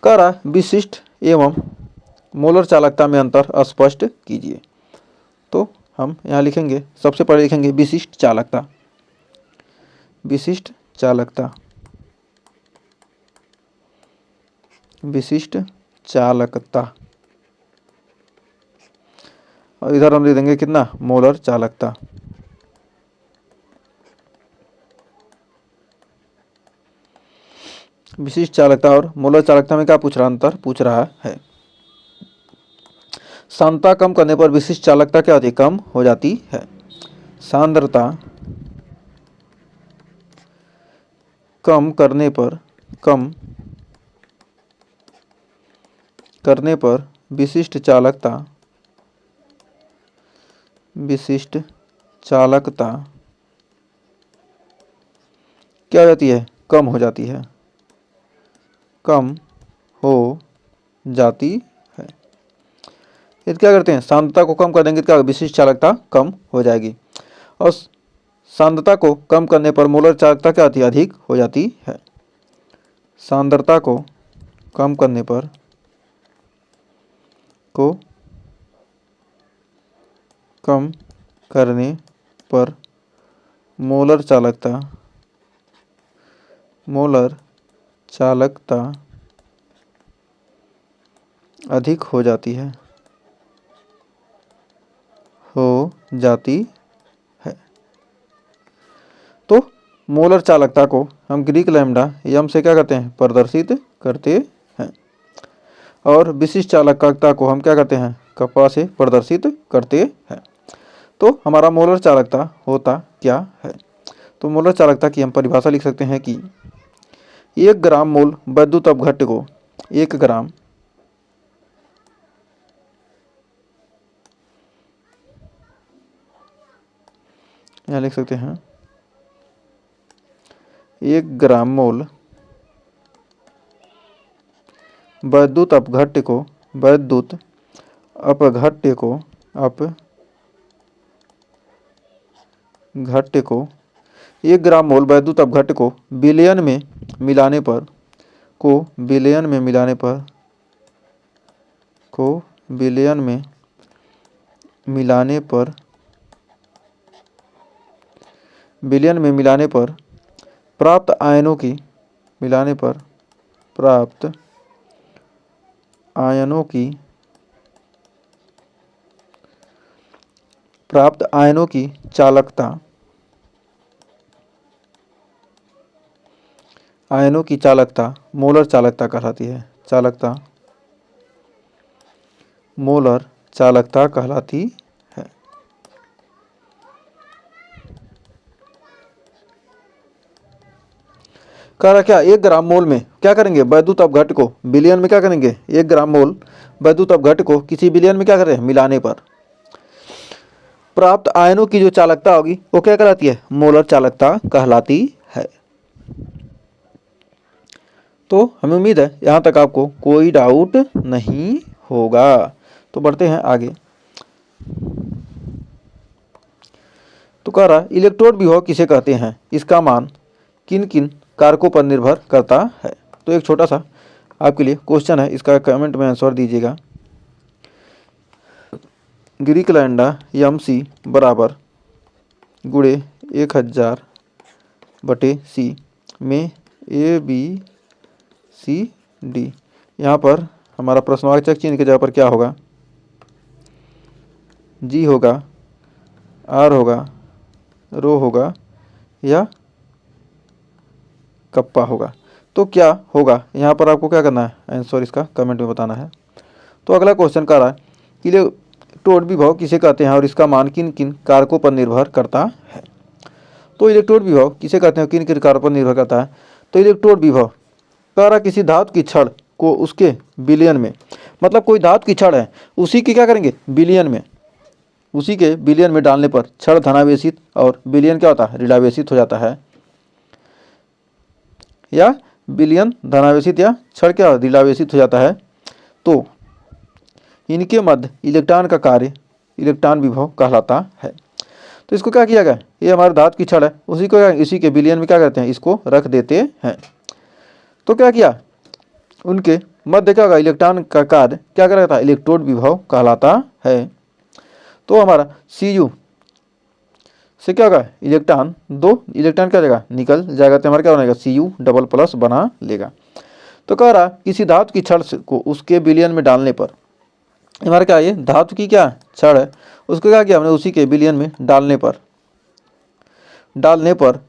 कह रहा है विशिष्ट एवं मोलर चालकता में अंतर स्पष्ट कीजिए। तो हम यहाँ लिखेंगे, सबसे पहले लिखेंगे विशिष्ट चालकता। विशिष्ट चालकता, विशिष्ट चालकता, और इधर हम लिख देंगे कितना, मोलर चालकता। विशिष्ट चालकता और मोलर चालकता में क्या पूछ रहा, अंतर पूछ रहा है। सांद्रता कम करने पर विशिष्ट चालकता क्या होती है, कम हो जाती है। सांद्रता कम करने पर विशिष्ट चालकता क्या हो जाती है, कम हो जाती है, कम हो जाती है। ये क्या करते हैं, सांद्रता को कम कर देंगे तो क्या, विशिष्ट चालकता कम हो जाएगी। और सांद्रता को कम करने पर मोलर चालकता क्या होती है, अधिक हो जाती है। सांद्रता को कम करने पर मोलर चालकता अधिक हो जाती है, तो मोलर चालकता को हम ग्रीक लैम्डा यम से क्या करते हैं, प्रदर्शित करते हैं। और विशिष्ट चालकता को हम क्या करते हैं, कप्पा से प्रदर्शित करते हैं। तो हमारा मोलर चालकता होता क्या है। तो मोलर चालकता की हम परिभाषा लिख सकते हैं कि 1 ग्राम मोल वैद्युत अपघट्य को 1 ग्राम यहाँ लिख सकते हैं 1 ग्राम मोल वैद्युत अपघट्य को 1 ग्राम मोल वैद्युत अपघट्य को विलयन में मिलाने पर विलयन में मिलाने पर प्राप्त आयनों की चालकता मोलर चालकता कहलाती है। मोलर चालकता कहलाती है। कह रहा क्या, 1 ग्राम मोल में क्या करेंगे, वैद्युत अपघट्य को विलयन में क्या करेंगे, 1 ग्राम मोल वैद्युत अपघट्य को किसी विलयन में क्या करें, मिलाने पर प्राप्त आयनों की जो चालकता होगी वो क्या कहलाती है, मोलर चालकता कहलाती है। तो हमें उम्मीद है यहाँ तक आपको कोई डाउट नहीं होगा। तो बढ़ते हैं आगे। तो कह रहा इलेक्ट्रोड विभव किसे कहते हैं, इसका मान किन किन कारकों पर निर्भर करता है। तो एक छोटा सा आपके लिए क्वेश्चन है, इसका कमेंट में आंसर दीजिएगा। ग्रीक लैम्डा यम सी बराबर गुणे 1000 बटे सी में ए बी सी डी। यहाँ पर हमारा प्रश्नवाचक चिन्ह की जगह पर क्या होगा, जी होगा, आर होगा, रो होगा या कप्पा होगा। तो क्या होगा यहाँ पर आपको क्या करना है, आंसर इसका कमेंट में बताना है। तो अगला क्वेश्चन कर रहा है इलेक्ट्रोड विभव किसे कहते हैं और इसका मान किन किन कारकों पर निर्भर करता है। तो इलेक्ट्रोड विभव किसे कहते हैं, किन किन कारकों पर निर्भर करता है। तो इलेक्ट्रोड विभव कह रहा किसी धातु की छड़ को उसके विलयन में, मतलब कोई धातु की छड़ है उसी की क्या करेंगे, विलयन में, उसी के विलयन में डालने पर छड़ धनावेशित और विलयन क्या होता है, ऋणावेशित हो जाता है। या विलयन धनावेशित या छड़ क्या ऋणावेशित हो जाता है। तो इनके मध्य इलेक्ट्रॉन का कार्य इलेक्ट्रॉन विभव कहलाता है। तो इसको क्या किया गया, ये हमारे धातु की छड़ है उसी को इसी के विलयन में क्या करते हैं, इसको रख देते हैं। तो क्या किया, उनके मध्य क्या होगा, इलेक्ट्रॉन का कार्य क्या कहलाता है, इलेक्ट्रोड विभव कहलाता है। तो हमारा Cu से क्या होगा, इलेक्ट्रॉन, 2 इलेक्ट्रॉन क्या हो जाएगा, निकल जाएगा, तो हमारा क्या बनेगा, Cu डबल प्लस बना लेगा। तो कह रहा किसी धातु की छड़ को उसके विलयन में डालने पर, हमारा क्या, ये धातु की क्या छड़ है, उसको क्या किया हमने, उसी के विलयन में डालने पर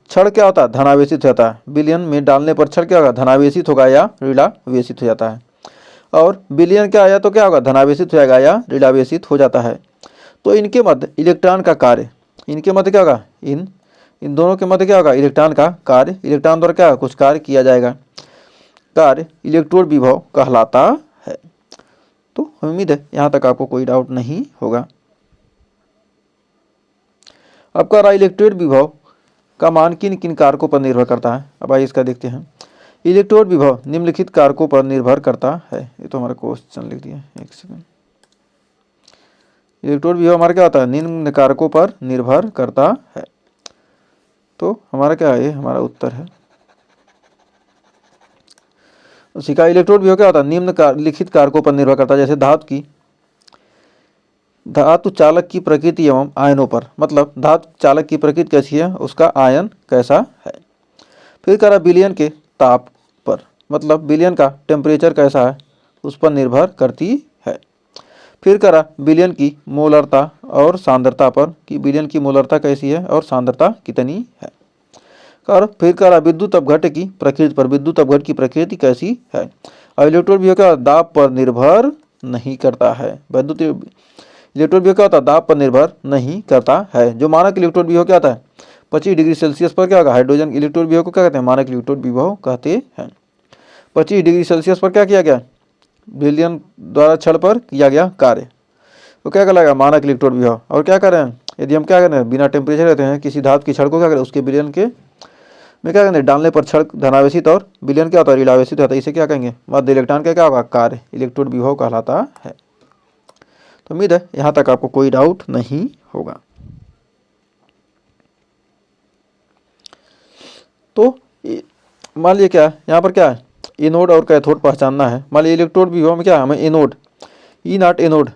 छड़ क्या होता है, धनावेशित हो जाता है। विलयन में डालने पर छड़ क्या होगा, धनावेशित होगा या ऋणावेशित हो जाता है। और विलयन क्या आया तो क्या होगा, धनावेशित हो जाएगा या ऋणावेशित हो जाता है। तो इनके मध्य इलेक्ट्रॉन का कार्य, इनके मध्य क्या होगा, इन दोनों के मध्य क्या होगा, इलेक्ट्रॉन का कार्य, इलेक्ट्रॉन द्वारा क्या कुछ कार्य किया जाएगा, कार्य इलेक्ट्रोड विभव कहलाता है। तो उम्मीद है यहाँ तक आपको कोई डाउट नहीं होगा। अब कह रहा इलेक्ट्रोड विभव का मान किन किन कारकों पर निर्भर करता है। अब आइए इसका देखते हैं। इलेक्ट्रोड विभव निम्नलिखित कारकों पर निर्भर करता है। ये तो हमारा क्वेश्चन लिख दिया, एक सेकंड। इलेक्ट्रोड विभव हमारा क्या होता है, निम्न कारकों पर निर्भर करता है। तो हमारा क्या है, ये हमारा उत्तर है। उसी का इलेक्ट्रोड विभव क्या होता है, निम्नलिखित कारकों पर निर्भर करता है। जैसे धातु चालक की प्रकृति एवं आयनों पर, मतलब धातु चालक की प्रकृति कैसी है, उसका आयन कैसा है। फिर कह रहा विलयन के ताप पर, मतलब विलयन का टेम्परेचर कैसा है, उस पर निर्भर करती है। फिर कह रहा विलयन की मोलरता और सांद्रता पर, कि विलयन की मोलरता कैसी है और सांद्रता कितनी है। और फिर कह रहा विद्युत अपघट्य की प्रकृति पर, विद्युत अपघट्य की प्रकृति कैसी है। और इलेक्ट्रोड विभव क्या दाब पर निर्भर नहीं करता है। विद्युत इलेक्ट्रोड विभव क्या होता है, दाब पर निर्भर नहीं करता है। जो मानक इलेक्ट्रोड विभव क्या होता है, 25 डिग्री सेल्सियस पर क्या होगा, हाइड्रोजन इलेक्ट्रोड विभव को क्या कहते हैं, मानक इलेक्ट्रोड विभव कहते हैं। 25 डिग्री सेल्सियस पर क्या किया गया, विलयन द्वारा छड़ पर किया गया कार्य, तो क्या कहलाएगा, मानक इलेक्ट्रोड विभव। और क्या कर रहे हैं, यदि हम क्या कर रहे हैं, बिना टेम्परेचर रहते हैं किसी धातु की छड़ को क्या करें, उसके विलयन के में क्या करेंगे, डालने पर छड़ धनावेशित और विलयन क्या होता है, ऋणावेशित होता है। इसे क्या कहेंगे, मध्य इलेक्ट्रॉन का क्या होगा, कार्य इलेक्ट्रोड विभव कहलाता है। तो उम्मीद है यहाँ तक आपको कोई डाउट नहीं होगा। तो मान लीजिए क्या यहाँ पर क्या है, एनोड और कैथोड पहचानना है। मान लीजिए इलेक्ट्रोड विभव में क्या है, हमें एनोड ई नाट एनोड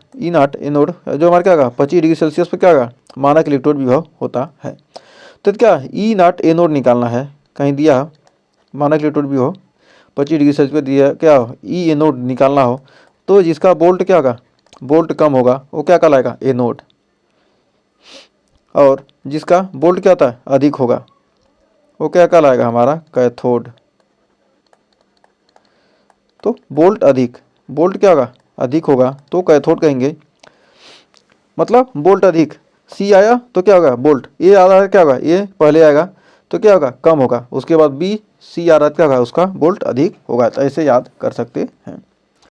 जो हमारे क्या होगा 25 डिग्री सेल्सियस पर क्या होगा, मानक इलेक्ट्रोड विभव होता है। तो क्या ई नाट एनोड निकालना है, कहीं दिया मानक इलेक्ट्रोड विभव 25 डिग्री सेल्सियस पर दिया, क्या हो ई एनोड निकालना हो, तो जिसका बोल्ट क्या होगा, बोल्ट कम होगा, वो क्या कहलाएगा, एनोड। और जिसका बोल्ट क्या होता है, अधिक होगा, वो क्या कहलाएगा, हमारा कैथोड। तो बोल्ट क्या होगा, अधिक होगा, तो कैथोड कहेंगे। मतलब बोल्ट अधिक, सी आया तो क्या होगा, बोल्ट। ए आ रहा है क्या होगा, ए पहले आएगा तो क्या होगा, कम होगा। उसके बाद बी सी आ रहा है क्या होगा, उसका बोल्ट अधिक होगा। तो ऐसे याद कर सकते हैं।